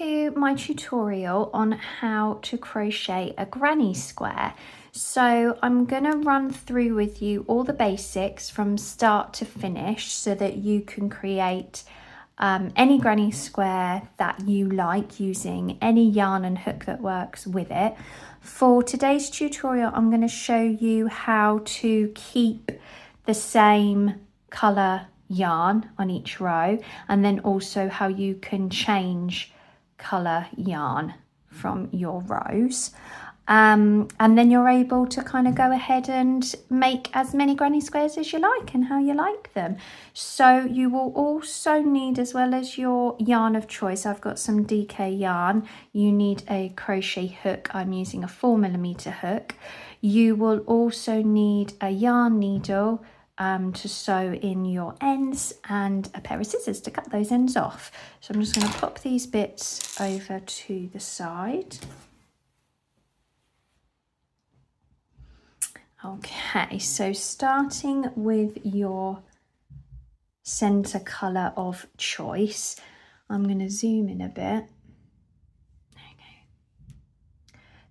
you my tutorial on how to crochet a granny square. So I'm going to run through with you all the basics from start to finish so that you can create any granny square that you like using any yarn and hook that works with it. For today's tutorial, I'm going to show you how to keep the same colour yarn on each row, and then also how you can change colour yarn from your rows. And then you're able to kind of go ahead and make as many granny squares as you like and how you like them. So you will also need, as well as your yarn of choice, I've got some DK yarn. You need a crochet hook. I'm using a 4mm hook. You will also need a yarn needle to sew in your ends and a pair of scissors to cut those ends off. So I'm just going to pop these bits over to the side. Okay, so starting with your center color of choice, I'm going to zoom in a bit. Okay.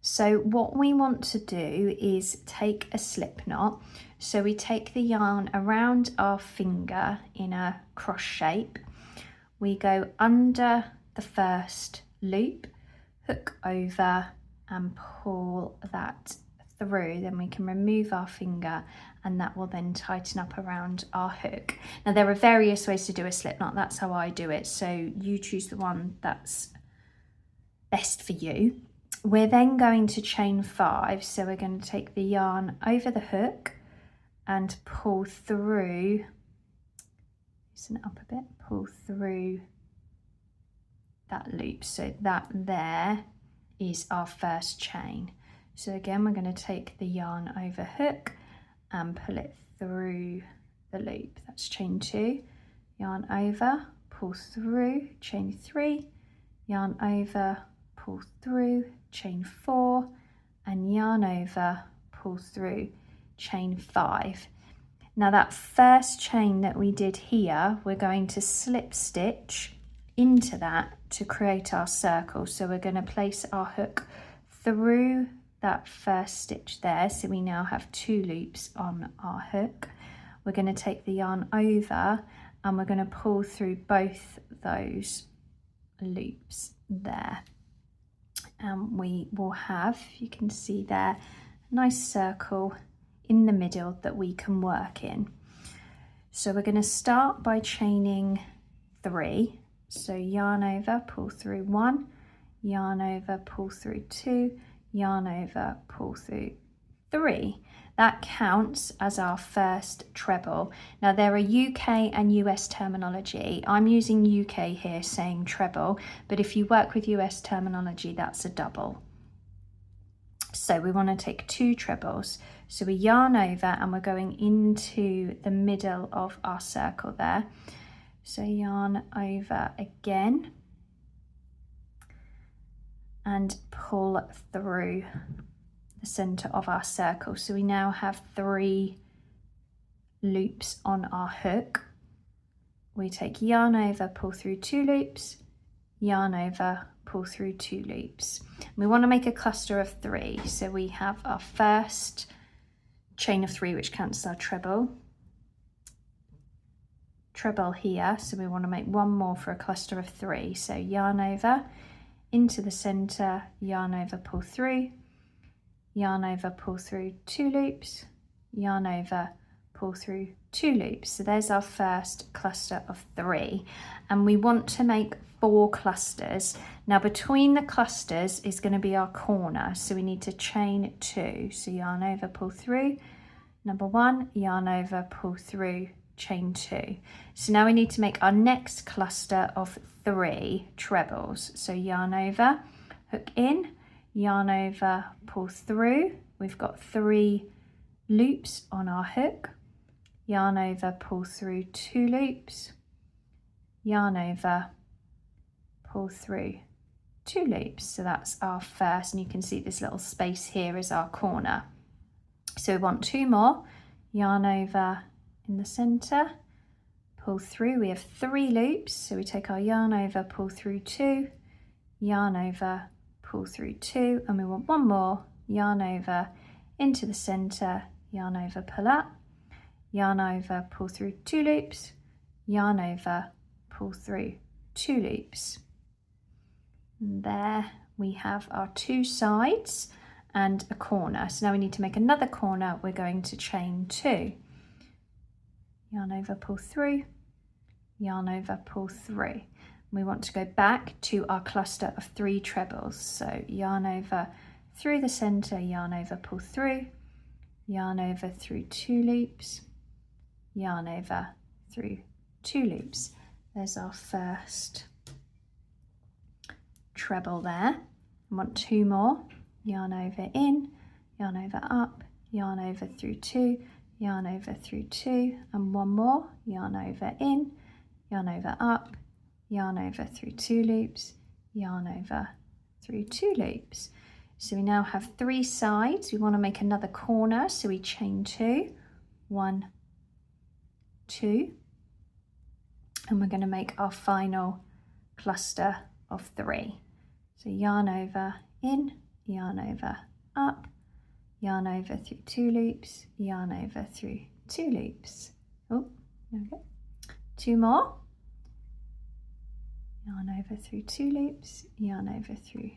So what we want to do is take a slip knot. So we take the yarn around our finger in a cross shape. We go under the first loop, hook over and pull that through. Then we can remove our finger and that will then tighten up around our hook. Now there are various ways to do a slip knot. That's how I do it. So you choose the one that's best for you. We're then going to chain 5. So we're going to take the yarn over the hook and pull through, loosen it up a bit, pull through that loop. So that there is our first chain. So again, we're going to take the yarn over hook and pull it through the loop. That's chain 2, yarn over, pull through, chain 3, yarn over, pull through, chain 4, and yarn over, pull through, chain 5. Now that first chain that we did here, we're going to slip stitch into that to create our circle. So we're going to place our hook through that first stitch there, so we now have 2 loops on our hook. We're going to take the yarn over and we're going to pull through both those loops there, and we will have, you can see there, a nice circle in the middle that we can work in. So we're going to start by chaining 3. So yarn over, pull through 1, yarn over, pull through 2, yarn over, pull through 3. That counts as our first treble. Now there are UK and US terminology. I'm using UK here saying treble, but if you work with US terminology, that's a double. So we want to take 2 trebles. So we yarn over and we're going into the middle of our circle there. So yarn over again and pull through the center of our circle. So we now have 3 loops on our hook. We take yarn over, pull through 2 loops, yarn over, pull through 2 loops. We want to make a cluster of 3. So we have our first chain of 3, which counts as our treble here. So we want to make one more for a cluster of 3. So yarn over, into the center, yarn over, pull through, yarn over, pull through 2 loops, yarn over, pull through 2 loops. So there's our first cluster of 3, and we want to make 4 clusters. Now between the clusters is going to be our corner, so we need to chain 2. So yarn over, pull through, number 1, yarn over, pull through, chain 2. So now we need to make our next cluster of 3 trebles. So yarn over, hook in, yarn over, pull through. We've got 3 loops on our hook, yarn over, pull through 2 loops, yarn over, pull through 2 loops. So that's our first, and you can see this little space here is our corner. So we want 2 more, yarn over in the center, pull through. We have 3 loops, so we take our yarn over, pull through 2, yarn over, pull through 2, and we want one more, yarn over into the center, yarn over, pull up, yarn over, pull through 2 loops, yarn over, pull through 2 loops. And there we have our 2 sides and a corner. So now we need to make another corner. We're going to chain 2, yarn over, pull through, yarn over, pull through. We want to go back to our cluster of 3 trebles. So yarn over through the center, yarn over, pull through, yarn over through 2 loops, yarn over through 2 loops. There's our first treble there. I want 2 more, yarn over in, yarn over up, yarn over through 2, yarn over through 2, and one more, yarn over in, yarn over up, yarn over through 2 loops, yarn over through 2 loops. So we now have 3 sides. We want to make another corner, so we chain 2, 1, 2, and we're going to make our final cluster of 3. So yarn over in, yarn over up, yarn over through 2 loops, yarn over through 2 loops. Oh, there we go. 2 more, yarn over through 2 loops, yarn over through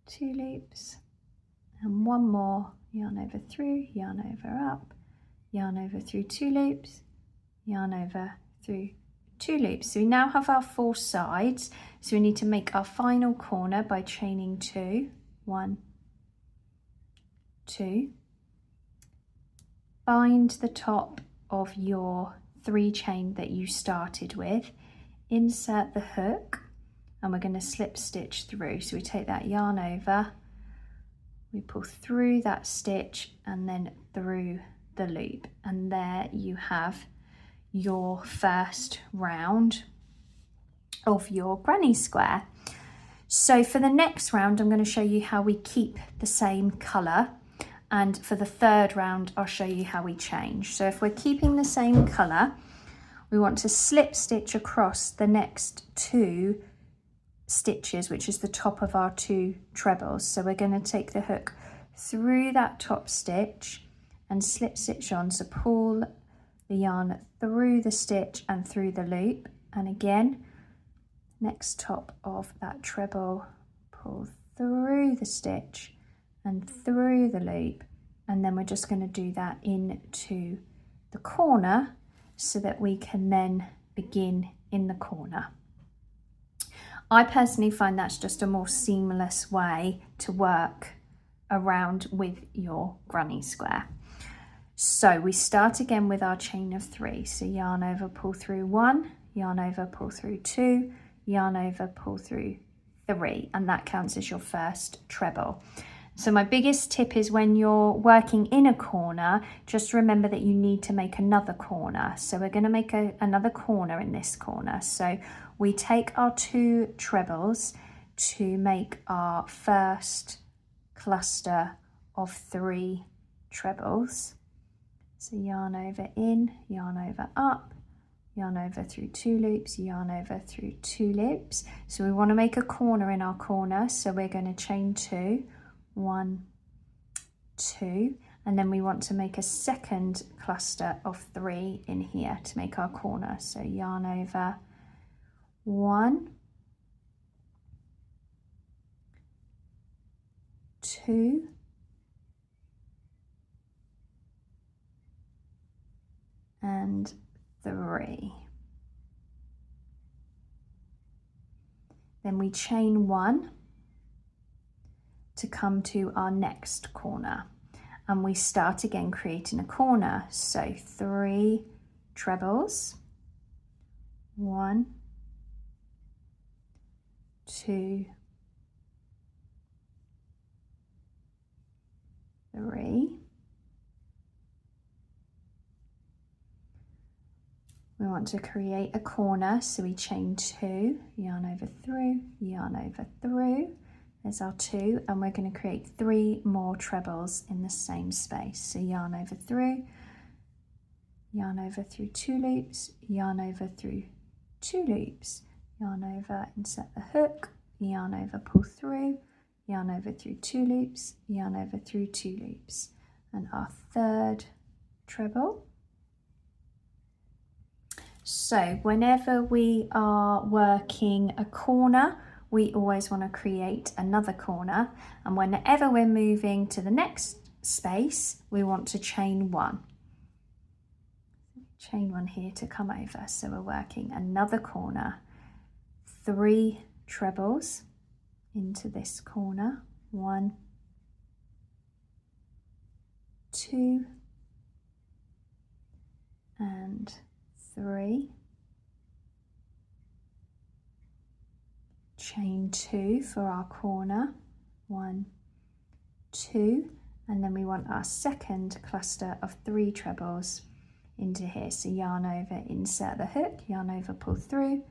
2 loops, and one more, yarn over through, yarn over up, yarn over through 2 loops, yarn over through 2 loops. So we now have our 4 sides. So we need to make our final corner by chaining 2, 1, 2, bind the top of your 3 chain that you started with, insert the hook, and we're going to slip stitch through. So we take that yarn over, we pull through that stitch and then through the loop, and there you have your first round of your granny square. So for the next round, I'm going to show you how we keep the same colour, and for the third round I'll show you how we change. So if we're keeping the same colour, we want to slip stitch across the next 2 stitches, which is the top of our 2 trebles. So we're going to take the hook through that top stitch and slip stitch on, so pull the yarn through the stitch and through the loop, and again next top of that treble, pull through the stitch and through the loop, and then we're just going to do that into the corner so that we can then begin in the corner. I personally find that's just a more seamless way to work around with your granny square. So we start again with our chain of 3. So yarn over, pull through 1, yarn over, pull through 2, yarn over, pull through 3, and that counts as your first treble. So my biggest tip is when you're working in a corner, just remember that you need to make another corner. So we're going to make another corner in this corner. So we take our 2 trebles to make our first cluster of 3 trebles. So yarn over in, yarn over up, yarn over through 2 loops, yarn over through 2 loops. So we want to make a corner in our corner, so we're going to chain 2, 1, 2, and then we want to make a second cluster of 3 in here to make our corner. So yarn over 1, 2, and 3. Then we chain 1 to come to our next corner, and we start again creating a corner. So 3 trebles, 1, 2, 3. We want to create a corner, so we chain 2, yarn over through, yarn over through. There's our 2, and we're going to create 3 more trebles in the same space. So yarn over through 2 loops, yarn over through 2 loops, yarn over, insert the hook, yarn over, pull through, yarn over through 2 loops, yarn over through 2 loops, and our third treble. So whenever we are working a corner, we always want to create another corner, and whenever we're moving to the next space, we want to chain 1. Chain 1 here to come over. So we're working another corner, 3 trebles into this corner, 1, 2, and 3, chain 2 for our corner, 1, 2, and then we want our second cluster of 3 trebles into here. So yarn over, insert the hook, yarn over, pull through,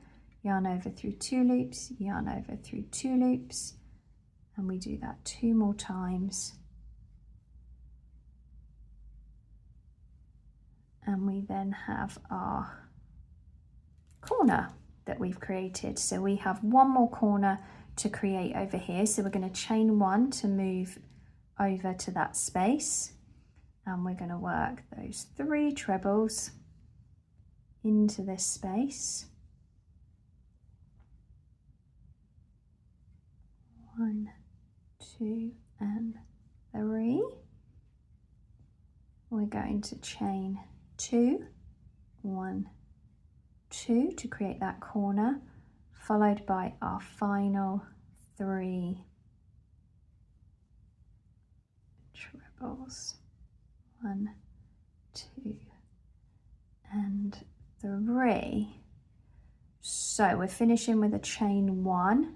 yarn over through 2 loops, yarn over through 2 loops, and we do that 2 more times. And we then have our corner that we've created. So we have 1 more corner to create over here. So we're going to chain 1 to move over to that space. And we're going to work those 3 trebles into this space. 1, 2, and 3. We're going to chain 2, 1, 2 to create that corner, followed by our final 3 trebles. 1, 2, and 3. So we're finishing with a chain 1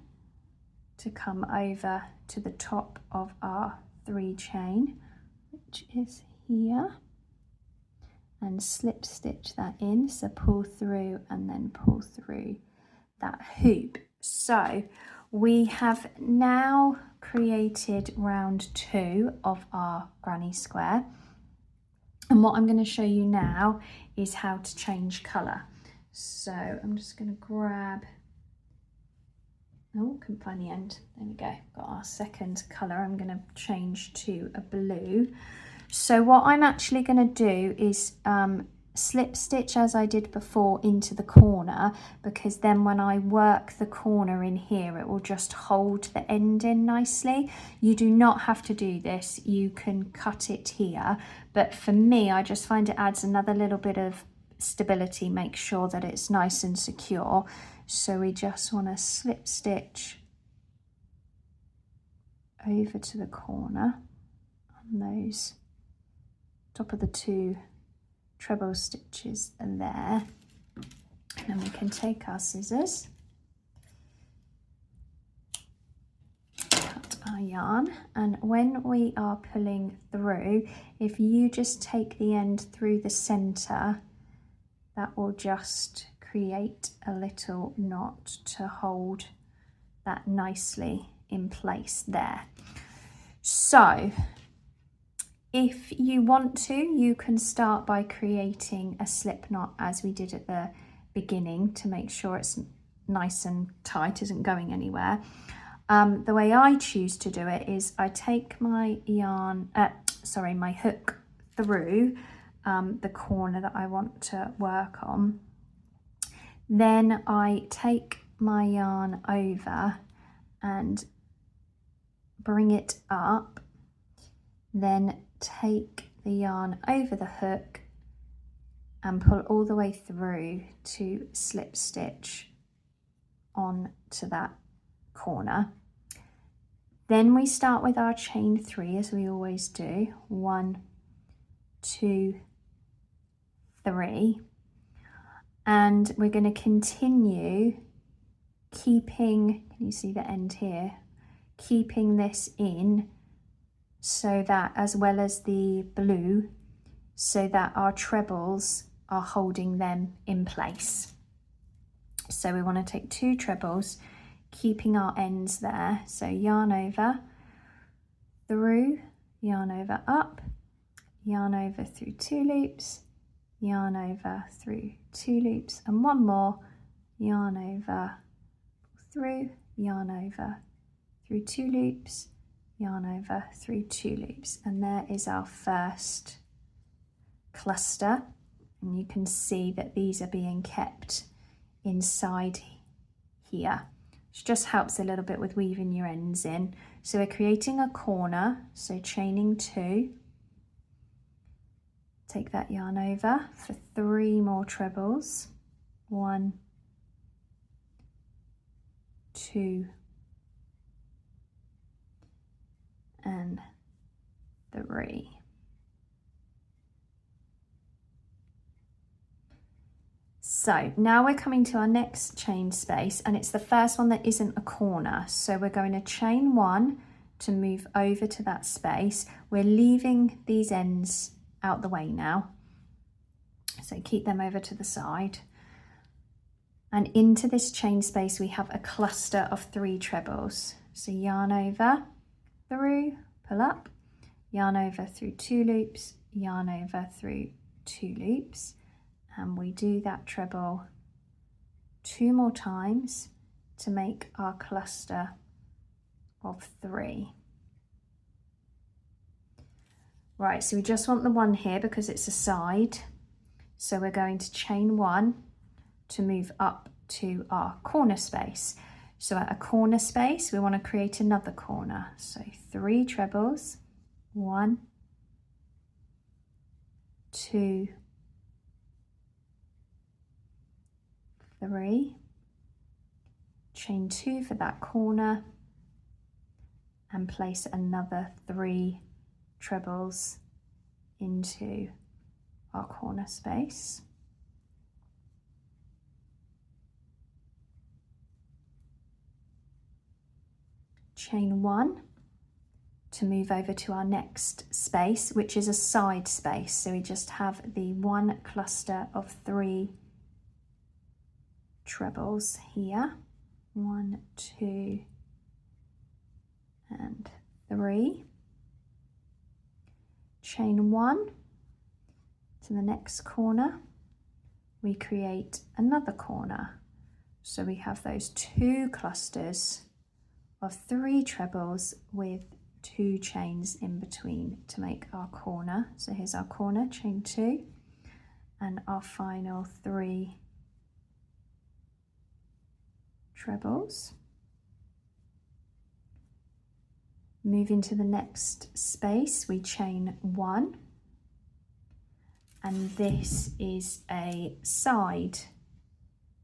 to come over to the top of our 3 chain, which is here, and slip stitch that in. So pull through and then pull through that hoop. So we have now created round 2 of our granny square. And what I'm going to show you now is how to change colour. So I'm just going to grab, oh, couldn't find the end. There we go, got our second colour. I'm going to change to a blue. So what I'm actually going to do is slip stitch as I did before into the corner, because then when I work the corner in here, it will just hold the end in nicely. You do not have to do this, you can cut it here, but for me, I just find it adds another little bit of stability, make sure that it's nice and secure. So we just want to slip stitch over to the corner on those top of the 2 treble stitches there, and then we can take our scissors, cut our yarn, and when we are pulling through, if you just take the end through the center, that will just create a little knot to hold that nicely in place there. So if you want to, you can start by creating a slip knot as we did at the beginning to make sure it's nice and tight, isn't going anywhere. The way I choose to do it is I take my yarn, my hook through the corner that I want to work on. Then I take my yarn over and bring it up, then take the yarn over the hook and pull all the way through to slip stitch on to that corner. Then we start with our chain 3 as we always do. 1, 2, 3, and we're going to continue keeping, can you see the end here, keeping this in, so that as well as the blue, so that our trebles are holding them in place. So we want to take 2 trebles, keeping our ends there. So yarn over, through, yarn over up, yarn over through 2 loops, yarn over through 2 loops, and 1 more, yarn over, through, yarn over through 2 loops, yarn over through 2 loops, and there is our first cluster. And you can see that these are being kept inside here, which just helps a little bit with weaving your ends in. So we're creating a corner, so chaining 2, take that yarn over for 3 more trebles, 1, 2, and 3. So now we're coming to our next chain space, and it's the first one that isn't a corner. So we're going to chain 1 to move over to that space. We're leaving these ends out the way now, so keep them over to the side. And into this chain space we have a cluster of 3 trebles. So yarn over through, pull up, yarn over through 2 loops, yarn over through 2 loops, and we do that treble 2 more times to make our cluster of 3. Right, so we just want the one here because it's a side, so we're going to chain 1 to move up to our corner space. So at a corner space we want to create another corner, so 3 trebles, 1, 2, 3, chain 2 for that corner, and place another 3 trebles into our corner space. Chain 1 to move over to our next space, which is a side space. So we just have the one cluster of 3 trebles here, 1, 2, and 3. Chain 1 to the next corner, we create another corner. So we have those 2 clusters of 3 trebles with 2 chains in between to make our corner. So here's our corner, chain 2, and our final 3 trebles. Moving to the next space, we chain 1, and this is a side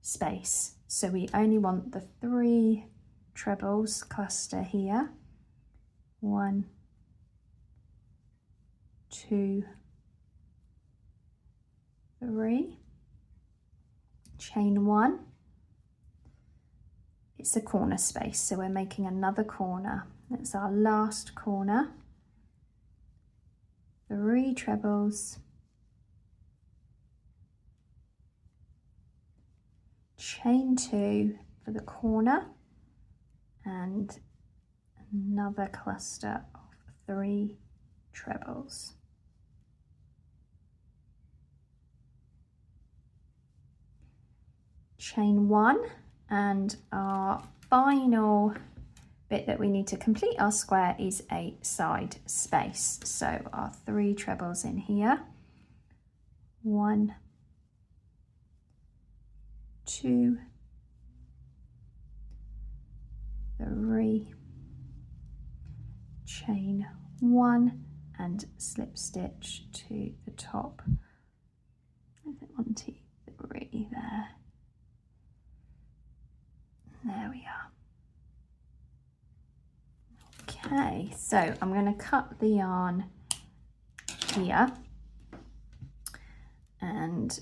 space, so we only want the 3 trebles cluster here, 1, 2, 3, chain 1. It's a corner space, so we're making another corner. That's our last corner. 3 trebles, chain 2 for the corner, and another cluster of 3 trebles. Chain 1, and our final bit that we need to complete our square is a side space. So our 3 trebles in here, 1, 2, 3, chain 1 and slip stitch to the top. I think 1, 2, 3 there. There we are. Okay, so I'm going to cut the yarn here, and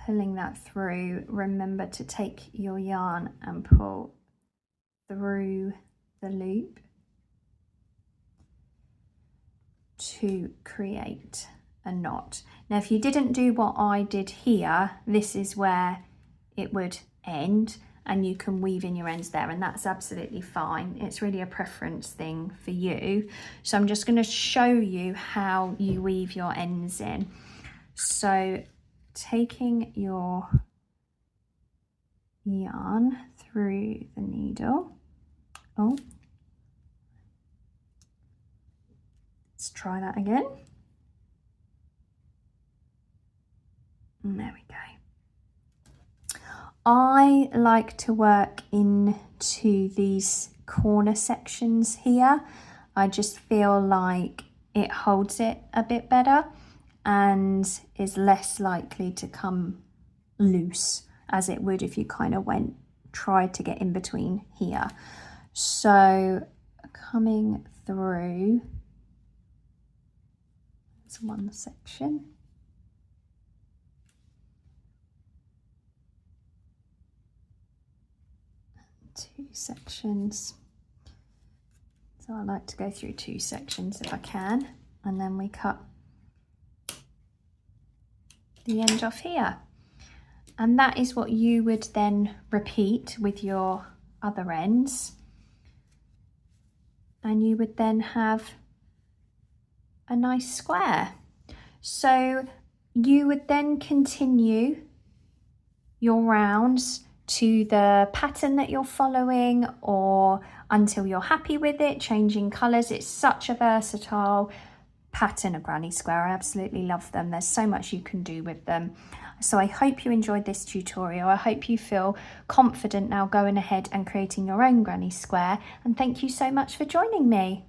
pulling that through, remember to take your yarn and pull through the loop to create a knot. Now if you didn't do what I did here, this is where it would end, and you can weave in your ends there, and that's absolutely fine. It's really a preference thing for you. So I'm just going to show you how you weave your ends in. So taking your yarn through the needle, Oh, let's try that again. And there we go. I like to work into these corner sections here. I just feel like it holds it a bit better and is less likely to come loose as it would if you kind of tried to get in between here. So coming through, there's one section. Two sections. So I like to go through two sections if I can, and then we cut the end off here. And that is what you would then repeat with your other ends. And you would then have a nice square. So you would then continue your rounds to the pattern that you're following, or until you're happy with it, changing colours. It's such a versatile pattern, a granny square. I absolutely love them. There's so much you can do with them. So I hope you enjoyed this tutorial. I hope you feel confident now going ahead and creating your own granny square, and thank you so much for joining me.